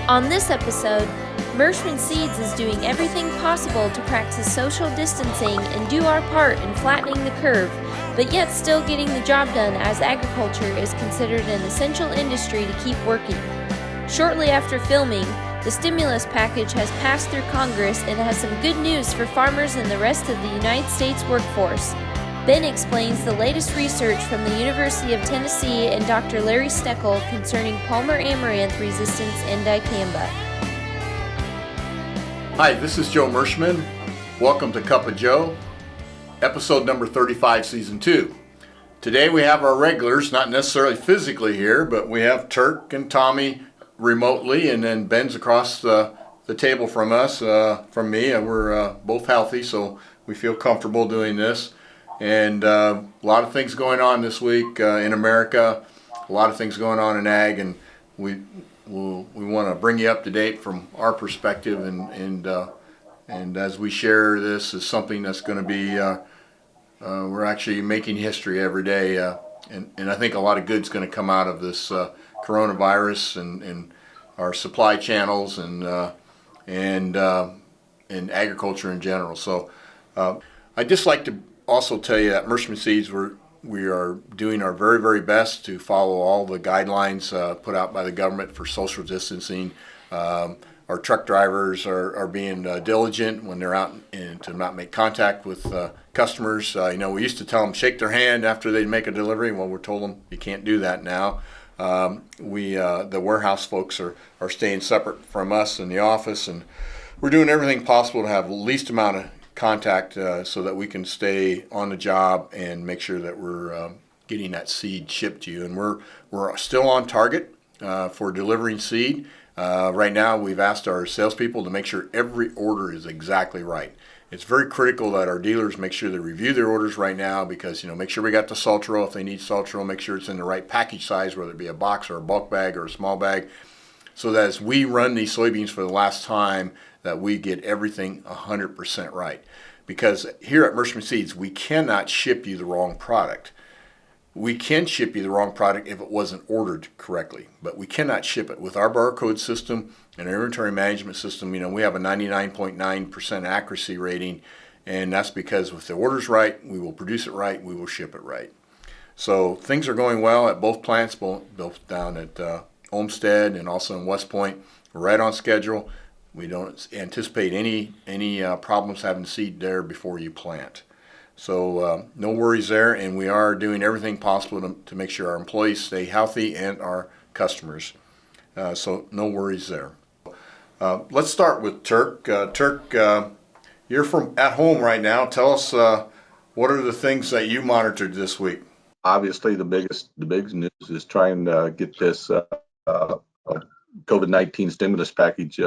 On this episode, Merschman Seeds is doing everything possible to practice social distancing and do our part in flattening the curve, but yet still getting the job done as agriculture is considered an essential industry to keep working. Shortly after filming, the stimulus package has passed through Congress and has some good news for farmers and the rest of the United States workforce. Ben explains the latest research from the University of Tennessee and Dr. Larry Steckel concerning Palmer amaranth resistance and dicamba. Hi, this is Joe Merschman. Welcome to Cup of Joe, episode number 35, season 2. Today we have our regulars, not necessarily physically here, but we have Turk and Tommy remotely, and then Ben's across the table from us, from me, and we're both healthy, so we feel comfortable doing this. And a lot of things going on this week in America, a lot of things going on in ag, and we want to bring you up to date from our perspective, and as we share this is something that's going to be, we're actually making history every day, and I think a lot of good's going to come out of this coronavirus and our supply channels and agriculture in general. So I'd just like to also tell you that Merschman Seeds, we are doing our very, very best to follow all the guidelines put out by the government for social distancing. Our truck drivers are being diligent when they're out and to not make contact with customers. We used to tell them shake their hand after they make a delivery. Well, we're told them you can't do that now. The warehouse folks are staying separate from us in the office, and we're doing everything possible to have the least amount of contact so that we can stay on the job and make sure that we're getting that seed shipped to you. And we're still on target for delivering seed. Right now, we've asked our salespeople to make sure every order is exactly right. It's very critical that our dealers make sure they review their orders right now, because make sure we got the Saltro if they need Saltro, make sure it's in the right package size, whether it be a box or a bulk bag or a small bag, so that as we run these soybeans for the last time, that we get everything 100% right. Because here at Merschman Seeds, we cannot ship you the wrong product. We can ship you the wrong product if it wasn't ordered correctly, but we cannot ship it. With our barcode system and our inventory management system, we have a 99.9% accuracy rating, and that's because if the order's right, we will produce it right, we will ship it right. So things are going well at both plants, both down at Olmsted and also in West Point. We're right on schedule. We don't anticipate any problems having seed there before you plant. So no worries there, and we are doing everything possible to make sure our employees stay healthy and our customers. So no worries there. Let's start with Turk. Turk, you're at home right now. Tell us what are the things that you monitored this week? Obviously, the biggest news is trying to get this COVID-19 stimulus package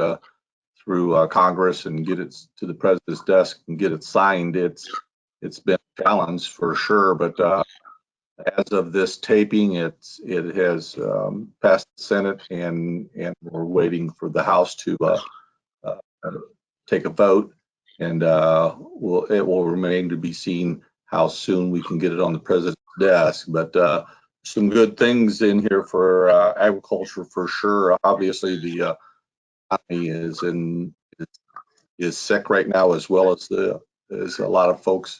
through Congress and get it to the president's desk and get it signed. It's been a challenge for sure, but as of this taping, it has passed the Senate, and we're waiting for the House to take a vote, and it will remain to be seen how soon we can get it on the president's desk. But some good things in here for agriculture for sure. Obviously, the economy is sick right now, as well as a lot of folks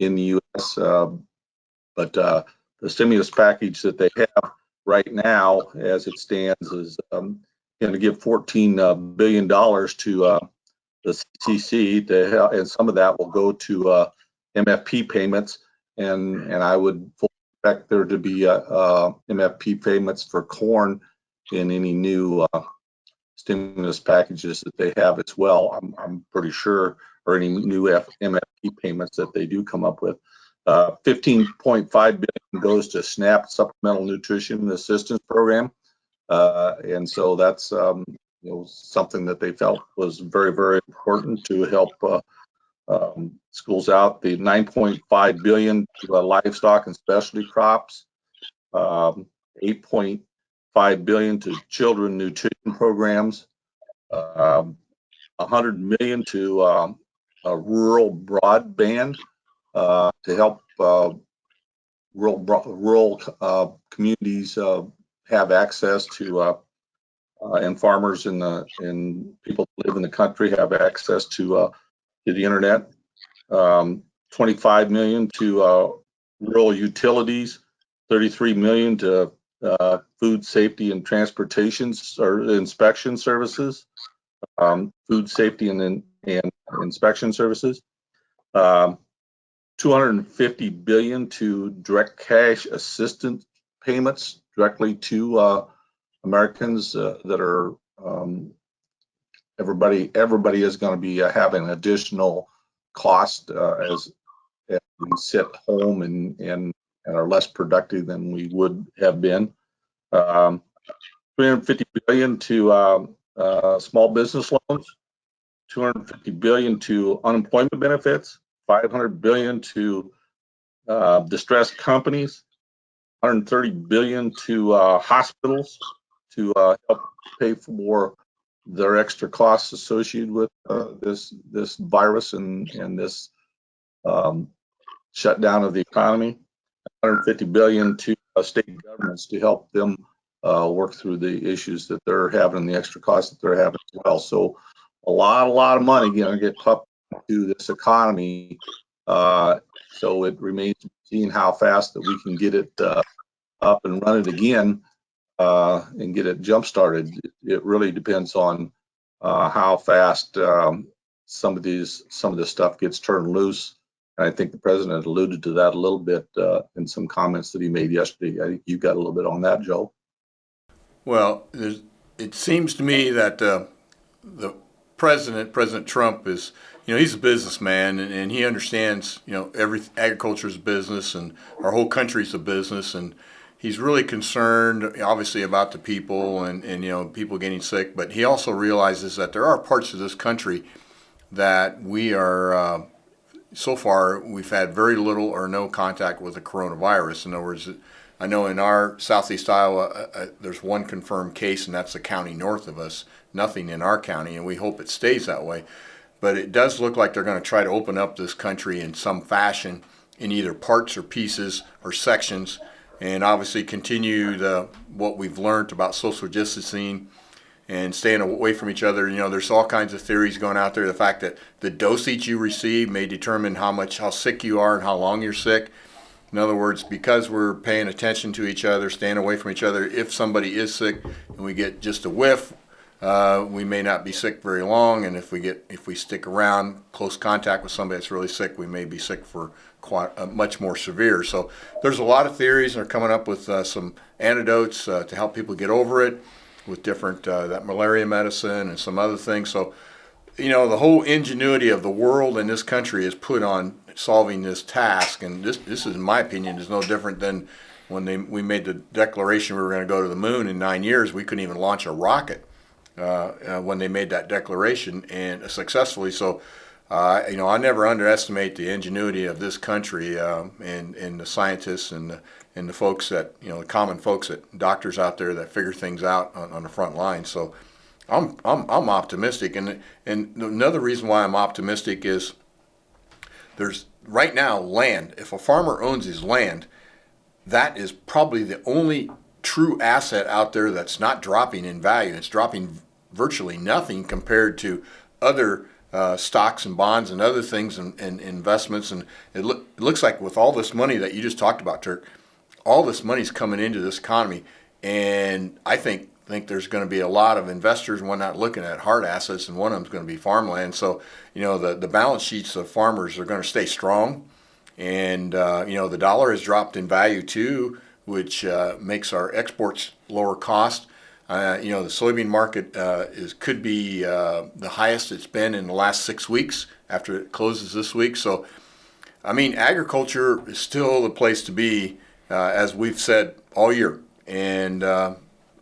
in the U.S. But the stimulus package that they have right now, as it stands, is going to give $14 billion to the CCC to help, and some of that will go to MFP payments, and I would expect there to be MFP payments for corn in any new stimulus packages that they have as well. I'm pretty sure, or any new MFP payments that they do come up with. 15.5 billion goes to SNAP, Supplemental Nutrition Assistance Program, and so that's something that they felt was very, very important to help schools out. The 9.5 billion to livestock and specialty crops, 8.5 billion to children nutrition programs, 100 million to a rural broadband to help rural communities have access to and farmers and people who live in the country have access to the internet. 25 million to rural utilities, 33 million to food safety and transportation or inspection services, food safety and inspection services. 250 billion to direct cash assistance payments directly to Americans that are everybody is going to be having additional cost as we sit home and are less productive than we would have been. 350 billion to small business loans, 250 billion to unemployment benefits, 500 billion to distressed companies, 130 billion to hospitals to help pay for their extra costs associated with this virus and this shutdown of the economy. 150 billion to state governments to help them work through the issues that they're having and the extra costs that they're having as well. So a lot of money going to get pumped into this economy. So it remains seeing how fast that we can get it up and running again and get it jump started. It really depends on how fast some of this stuff gets turned loose. And I think the president alluded to that a little bit in some comments that he made yesterday. I think you got a little bit on that, Joe. Well, it seems to me that the President Trump is, he's a businessman and he understands, agriculture is a business and our whole country's a business, and he's really concerned, obviously, about the people and people getting sick. But he also realizes that there are parts of this country that we are. So far, we've had very little or no contact with the coronavirus. In other words, I know in our southeast Iowa, there's one confirmed case, and that's the county north of us. Nothing in our county, and we hope it stays that way. But it does look like they're going to try to open up this country in some fashion, in either parts or pieces or sections, and obviously continue what we've learned about social distancing and staying away from each other. There's all kinds of theories going out there. The fact that the dosage you receive may determine how sick you are and how long you're sick. In other words, because we're paying attention to each other, staying away from each other, if somebody is sick and we get just a whiff, we may not be sick very long. And if we stick around close contact with somebody that's really sick, we may be sick for much more severe. So there's a lot of theories, and they're coming up with some antidotes to help people get over it, with different that malaria medicine and some other things. So, the whole ingenuity of the world and this country is put on solving this task. And this is, in my opinion, is no different than when we made the declaration we were going to go to the moon in 9 years. We couldn't even launch a rocket when they made that declaration, and successfully. So, I never underestimate the ingenuity of this country and the scientists and the folks that, the common folks, doctors out there that figure things out on the front line. So I'm optimistic. And another reason why I'm optimistic is there's right now land. If a farmer owns his land, that is probably the only true asset out there that's not dropping in value. It's dropping virtually nothing compared to other stocks and bonds and other things and investments. And it looks like with all this money that you just talked about, Turk, all this money's coming into this economy, and I think there's going to be a lot of investors and whatnot looking at hard assets, and one of them's going to be farmland. So, the balance sheets of farmers are going to stay strong, and the dollar has dropped in value too, which makes our exports lower cost. The soybean market could be the highest it's been in the last 6 weeks after it closes this week. So, agriculture is still the place to be, as we've said all year. And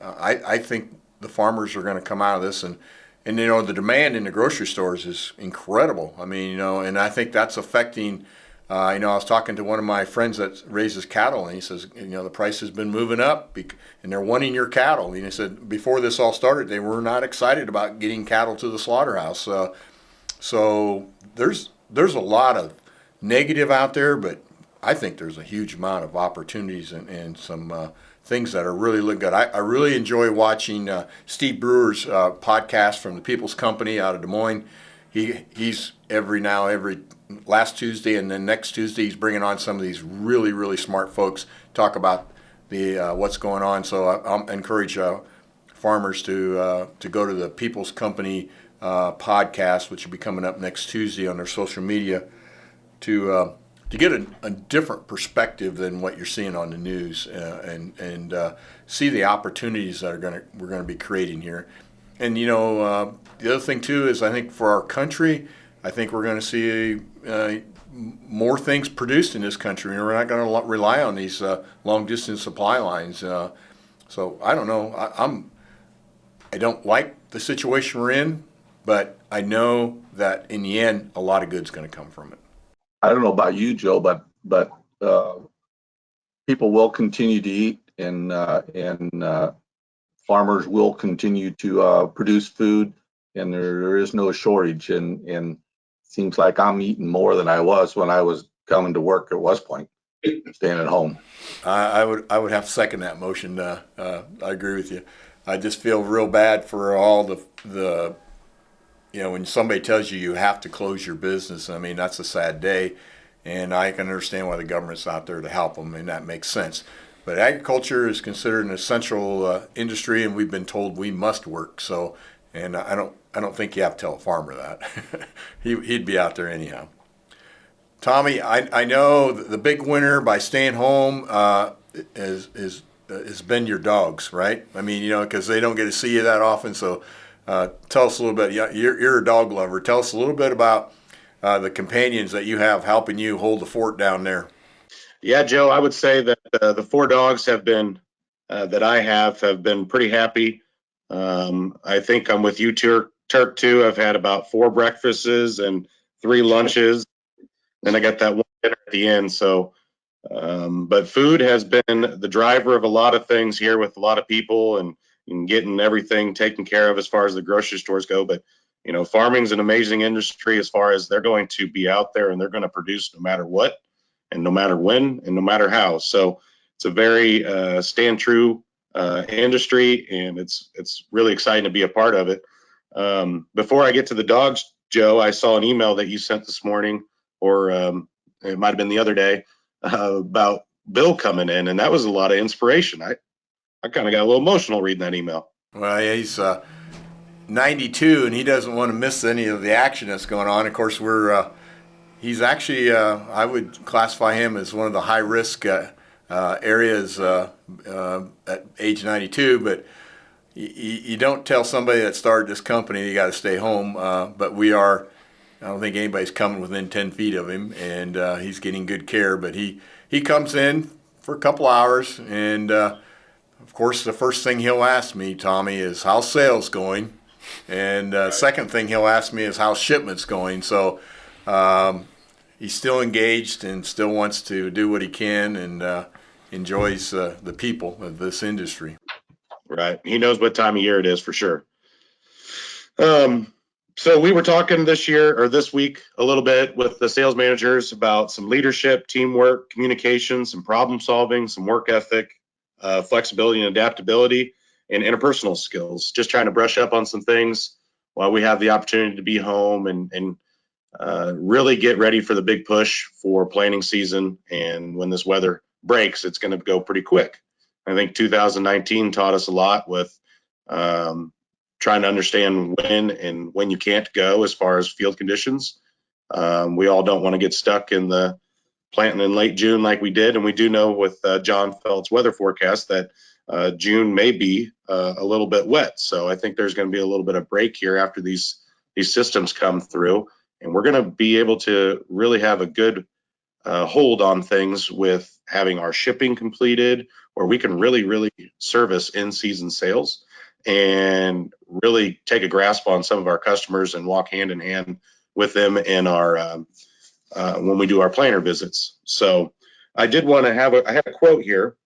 I think the farmers are going to come out of this. And the demand in the grocery stores is incredible. And I think that's affecting. I was talking to one of my friends that raises cattle, and he says, the price has been moving up, and they're wanting your cattle. And he said before this all started, they were not excited about getting cattle to the slaughterhouse. So there's a lot of negative out there, but I think there's a huge amount of opportunities and some things that are really look good. I really enjoy watching Steve Brewer's podcast from the People's Company out of Des Moines. He's every last Tuesday and then next Tuesday he's bringing on some of these really, really smart folks talk about the what's going on. So I encourage farmers to go to the People's Company podcast, which will be coming up next Tuesday on their social media, to get a different perspective than what you're seeing on the news, and see the opportunities that we're going to be creating here. And the other thing too is I think for our country, I think we're going to see more things produced in this country, and we're not going to rely on these long distance supply lines. So I don't know. I don't like the situation we're in, but I know that in the end, a lot of good's going to come from it. I don't know about you, Joe, but people will continue to eat, and farmers will continue to produce food, and there is no shortage. And seems like I'm eating more than I was when I was coming to work at West Point, staying at home. I would have to second that motion. I agree with you. I just feel real bad for all the when somebody tells you have to close your business. I mean, that's a sad day, and I can understand why the government's out there to help them, and that makes sense. But agriculture is considered an essential industry, and we've been told we must work. So, and I don't think you have to tell a farmer that. He'd be out there anyhow. Tommy, I know the big winner by staying home has been your dogs, right? I mean, because they don't get to see you that often. So tell us a little bit. You're a dog lover. Tell us a little bit about the companions that you have helping you hold the fort down there. Yeah, Joe, I would say that the 4 dogs have been that I have been pretty happy. I think I'm with you, Turk, too. I've had about 4 breakfasts and 3 lunches. Then I got that one dinner at the end. So, but food has been the driver of a lot of things here with a lot of people, and getting everything taken care of as far as the grocery stores go. But farming's an amazing industry as far as they're going to be out there and they're going to produce no matter what, and no matter when, and no matter how. So it's a very stand true industry, and it's really exciting to be a part of it. Before I get to the dogs, Joe, I saw an email that you sent this morning, or it might have been the other day, about Bill coming in, and that was a lot of inspiration. I kind of got a little emotional reading that email. Well, yeah, he's 92, and he doesn't want to miss any of the action that's going on. Of course, he's actually, I would classify him as one of the high-risk areas at age 92, but you don't tell somebody that started this company you got to stay home, but I don't think anybody's coming within 10 feet of him, and he's getting good care, but he comes in for a couple hours, and of course the first thing he'll ask me, Tommy, is how's sales going, and second thing he'll ask me is how's shipments going. So he's still engaged and still wants to do what he can, and enjoys the people of this industry. Right. He knows what time of year it is for sure. So we were talking this week a little bit with the sales managers about some leadership, teamwork, communication, some problem solving, some work ethic, flexibility and adaptability, and interpersonal skills. Just trying to brush up on some things while we have the opportunity to be home and really get ready for the big push for planting season. And when this weather breaks, it's going to go pretty quick. I think 2019 taught us a lot with trying to understand when you can't go as far as field conditions. We all don't want to get stuck in the planting in late June like we did, and we do know with John Felt's weather forecast that June may be a little bit wet. So I think there's going to be a little bit of break here after these systems come through, and we're going to be able to really have a good hold on things with having our shipping completed, where we can really service in-season sales and really take a grasp on some of our customers and walk hand in hand with them in our when we do our planter visits. So I did want to I have a quote here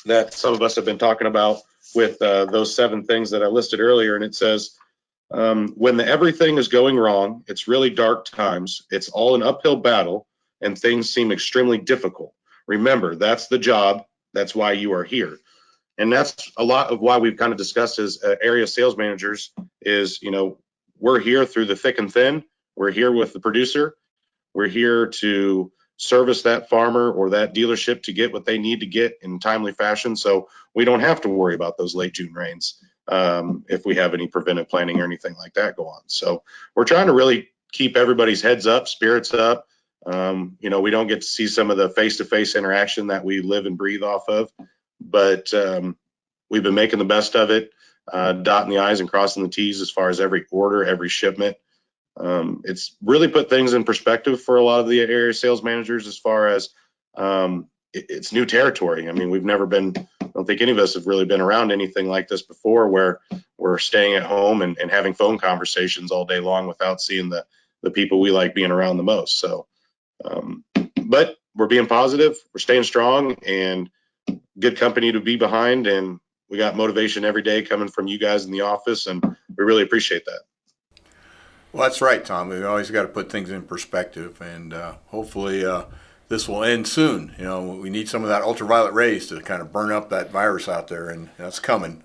that some of us have been talking about with those 7 things that I listed earlier, and it says, when everything is going wrong, it's really dark times, it's all an uphill battle, and things seem extremely difficult. Remember, that's the job. That's why you are here. And that's a lot of why we've kind of discussed as area sales managers is, we're here through the thick and thin. We're here with the producer. We're here to service that farmer or that dealership to get what they need to get in timely fashion. So we don't have to worry about those late June rains if we have any preventive planning or anything like that go on. So we're trying to really keep everybody's heads up, spirits up. We don't get to see some of the face-to-face interaction that we live and breathe off of, but we've been making the best of it, dotting the I's and crossing the T's as far as every order, every shipment. It's really put things in perspective for a lot of the area sales managers as far as it's new territory. I mean, I don't think any of us have really been around anything like this before where we're staying at home and having phone conversations all day long without seeing the people we like being around the most. So, but we're being positive, we're staying strong, and good company to be behind. And we got motivation every day coming from you guys in the office, and we really appreciate that. Well, that's right, Tom. We've always got to put things in perspective, and hopefully this will end soon. We need some of that ultraviolet rays to kind of burn up that virus out there, and that's coming.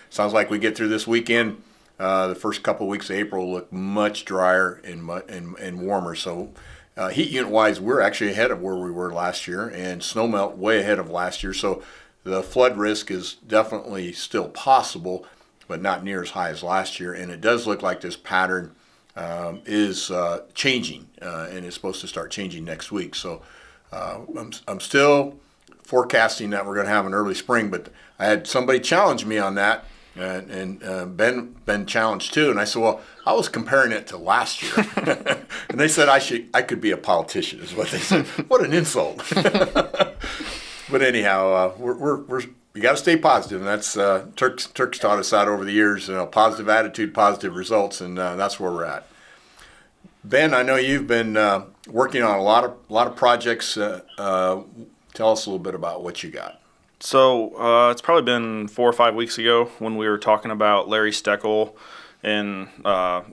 Sounds like we get through this weekend. The first couple of weeks of April look much drier and warmer. So heat unit-wise, we're actually ahead of where we were last year, and snowmelt way ahead of last year. So the flood risk is definitely still possible, but not near as high as last year. And it does look like this pattern is changing, and it's supposed to start changing next week. So I'm still forecasting that we're going to have an early spring, but I had somebody challenge me on that, and Ben challenged too. And I said, well, I was comparing it to last year, and they said I could be a politician, is what they said. What an insult! But anyhow, we got to stay positive, and that's Turk's taught us that over the years. Positive attitude, positive results, and that's where we're at. Ben, I know you've been working on a lot of projects. Tell us a little bit about what you got. So it's probably been 4 or 5 weeks ago when we were talking about Larry Steckel in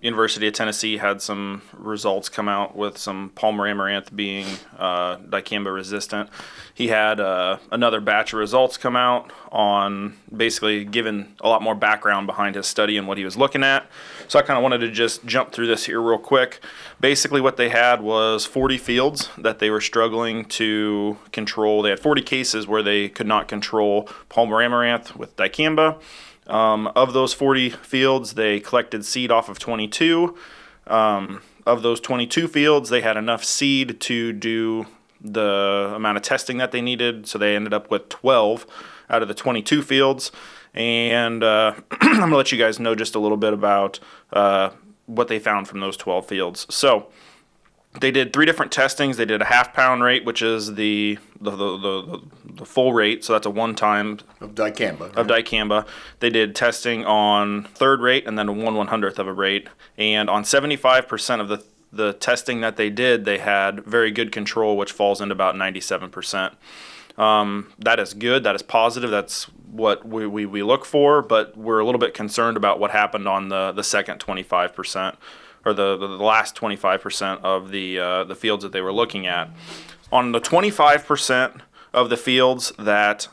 University of Tennessee had some results come out with some Palmer amaranth being dicamba resistant. He had another batch of results come out on basically giving a lot more background behind his study and what he was looking at. So I kind of wanted to just jump through this here real quick. Basically what they had was 40 fields that they were struggling to control. They had 40 cases where they could not control Palmer amaranth with dicamba. Of those 40 fields, they collected seed off of 22. Of those 22 fields, they had enough seed to do the amount of testing that they needed, so they ended up with 12 out of the 22 fields. And I'm going to let you guys know just a little bit about what they found from those 12 fields. So they did 3 different testings. They did a half-pound rate, which is the full rate, so that's a one-time Of dicamba. of dicamba. They did testing on third rate and then a 1/100th of a rate. And on 75% of the testing that they did, they had very good control, which falls into about 97%. That is good. That is positive. That's what we look for, but we're a little bit concerned about what happened on the second 25%. Or the last 25% of the fields that they were looking at. On the 25% of the fields that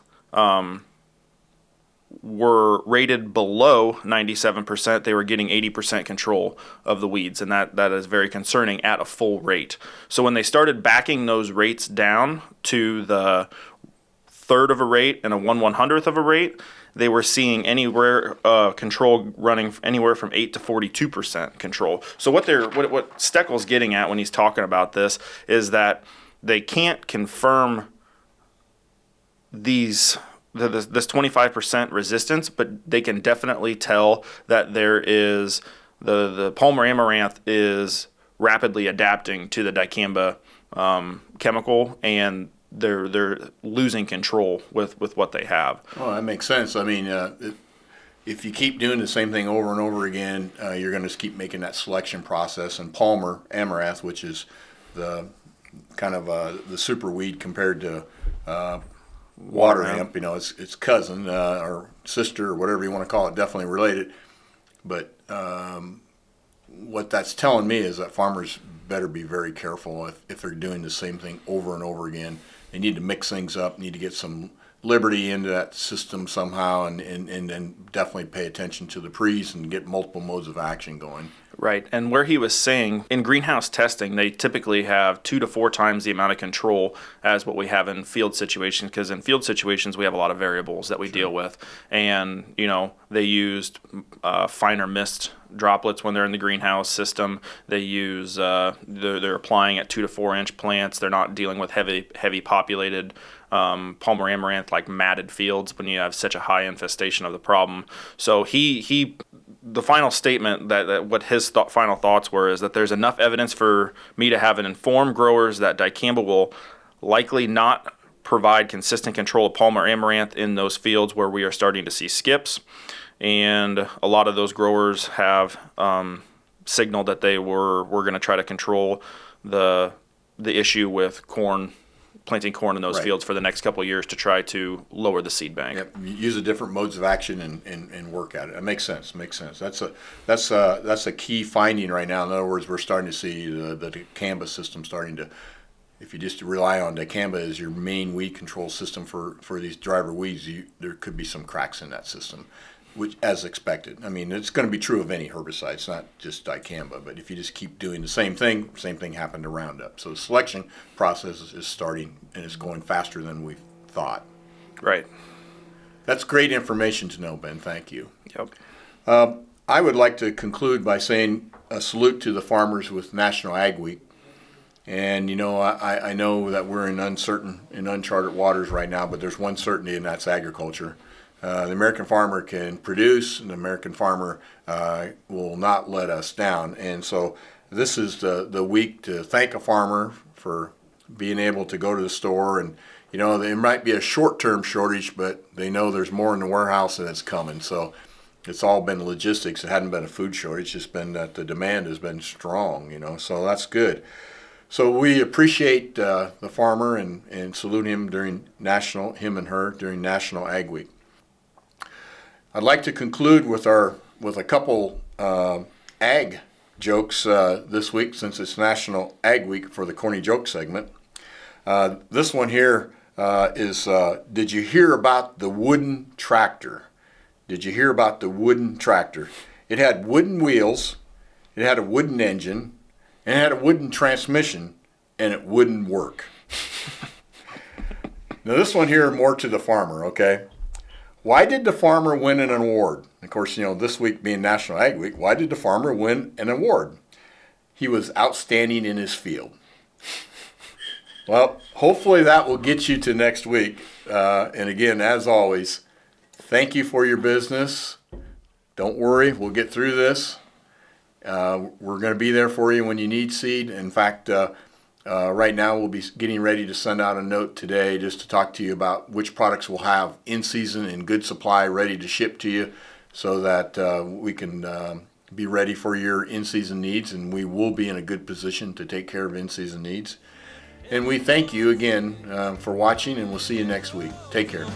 were rated below 97%, they were getting 80% control of the weeds, and that is very concerning at a full rate. So when they started backing those rates down to the third of a rate and a 1/100th of a rate, they were seeing anywhere control running anywhere from 8 to 42% control. So what Steckel's getting at when he's talking about this is that they can't confirm this 25% resistance, but they can definitely tell that there is the Palmer amaranth is rapidly adapting to the dicamba chemical, and they're losing control with what they have. Well, that makes sense. I mean, if you keep doing the same thing over and over again, you're going to just keep making that selection process. And Palmer amaranth, which is the kind of the super weed compared to water hemp, its cousin or sister or whatever you want to call it, definitely related. But what that's telling me is that farmers better be very careful if they're doing the same thing over and over again. They need to mix things up, need to get some liberty into that system somehow, and definitely pay attention to the pre's and get multiple modes of action going. Right. And where he was saying, in greenhouse testing, they typically have 2 to 4 times the amount of control as what we have in field situations, because in field situations, we have a lot of variables that we deal with. And, they used finer mist droplets when they're in the greenhouse system. They use, they're applying at 2 to 4 inch plants. They're not dealing with heavy populated Palmer amaranth, like matted fields, when you have such a high infestation of the problem. So the final statement that what his final thoughts were is that there's enough evidence for me to have an informed growers that dicamba will likely not provide consistent control of Palmer amaranth in those fields where we are starting to see skips. And a lot of those growers have signaled that they were going to try to control the issue with planting corn in those fields for the next couple of years to try to lower the seed bank. Yep. Use the different modes of action and work at it. It makes sense. That's a key finding right now. In other words, we're starting to see the dicamba system starting to. If you just rely on dicamba as your main weed control system for these driver weeds, there could be some cracks in that system, which as expected. I mean, it's going to be true of any herbicide. It's not just dicamba, but if you just keep doing the same thing happened to Roundup. So the selection process is starting, and it's going faster than we thought. Right. That's great information to know, Ben. Thank you. Yep. I would like to conclude by saying a salute to the farmers with National Ag Week. And, I know that we're in uncharted waters right now, but there's one certainty, and that's agriculture. The American farmer can produce, and the American farmer will not let us down. And so this is the week to thank a farmer for being able to go to the store. And, there might be a short-term shortage, but they know there's more in the warehouse and it's coming. So it's all been logistics. It hadn't been a food shortage. It's just been that the demand has been strong, so that's good. So we appreciate the farmer and salute him during him and her during National Ag Week. I'd like to conclude with a couple ag jokes this week, since it's National Ag Week, for the Corny Joke segment. This one here is, did you hear about the wooden tractor? Did you hear about the wooden tractor? It had wooden wheels, it had a wooden engine, and it had a wooden transmission, and it wouldn't work. Now this one here, more to the farmer, okay? Why did the farmer win an award? Of course, this week being National Ag Week, why did the farmer win an award? He was outstanding in his field. Well, hopefully that will get you to next week. And again, as always, thank you for your business. Don't worry, we'll get through this. We're going to be there for you when you need seed. In fact, right now we'll be getting ready to send out a note today just to talk to you about which products we'll have in season in good supply ready to ship to you, so that we can be ready for your in-season needs, and we will be in a good position to take care of in-season needs. And we thank you again for watching, and we'll see you next week. Take care.